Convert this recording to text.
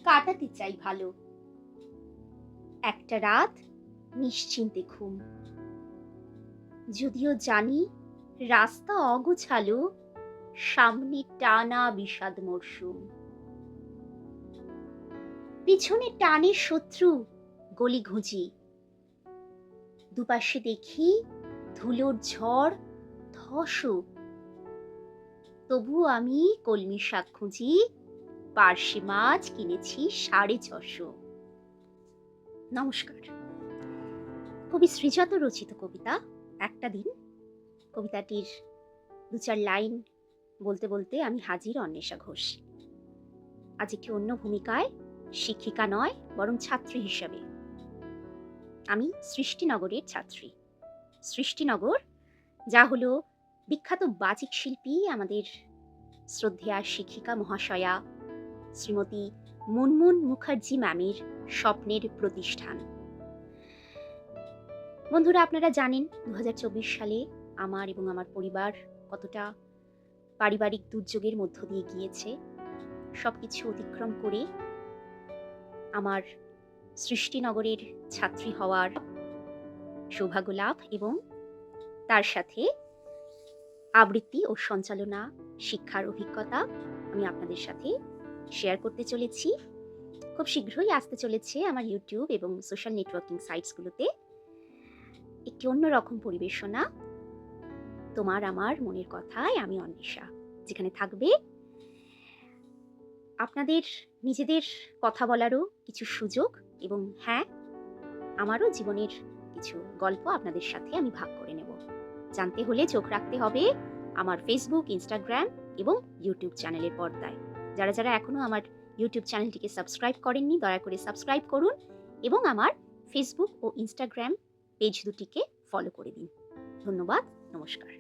কাটাতে চাই ভালো। একটা রাত নিশ্চিন্তে ঘুম, যদিও জানি রাস্তা অগোছালো, সামনে টানা বিষাদ মরশুম। পিছনে টানে শত্রু গলি ঘুঁজি, দুপাশে দেখি ধুলোর ঝড় ধসো। তবু আমি কলমি শাক খুঁজি, পার্শে মাছ কিনেছি 650। নমস্কার। কবি শ্রীজাত রচিত কবিতা একটা দিন। কবিতাটির 2-4 লাইন বলতে বলতে আমি হাজির অন্বেষা ঘোষ। আজ একটি অন্য ভূমিকায়, শিক্ষিকা নয় বরং ছাত্রী হিসাবে। আমি সৃষ্টিনগরের ছাত্রী। সৃষ্টিনগর, যা হলো বিখ্যাত বাচিক শিল্পী আমাদের শ্রদ্ধেয়া শিক্ষিকা মহাশয়া শ্রীমতী মুনমুন মুখার্জি ম্যামের স্বপ্নের প্রতিষ্ঠান। বন্ধুরা, আপনারা জানেন 2024 সালে আমার এবং আমার পরিবার কতটা পারিবারিক দুর্যোগের মধ্য দিয়ে গিয়েছে। সবকিছু অতিক্রম করে আমার সৃষ্টিনগরের ছাত্রী হওয়ার সৌভাগ্য লাভ এবং তার সাথে আবৃত্তি ও সঞ্চালনা শিক্ষার অভিজ্ঞতা আমি আপনাদের সাথে শেয়ার করতে চলেছি। খুব শীঘ্রই আসতে চলেছে আমার ইউটিউব এবং সোশ্যাল নেটওয়ার্কিং সাইটসগুলোতে একটি অন্যরকম পরিবেশনা, তোমার আমার মনের কথায় আমি অন্বেষা, যেখানে থাকবে আপনাদের নিজেদের কথা বলারও কিছু সুযোগ এবং হ্যাঁ, আমারও জীবনের কিছু গল্প আপনাদের সাথে আমি ভাগ করে নেব। জানতে হলে চোখ রাখতে হবে আমার ফেসবুক, ইনস্টাগ্রাম এবং ইউটিউব চ্যানেলের পর্দায়। যারা যারা এখনো আমার ইউটিউব চ্যানেলটিকে সাবস্ক্রাইব করেননি, দয়া করে সাবস্ক্রাইব করুন এবং আমার ফেসবুক ও ইনস্টাগ্রাম পেজ দুটিকে ফলো করে দিন। ধন্যবাদ, নমস্কার।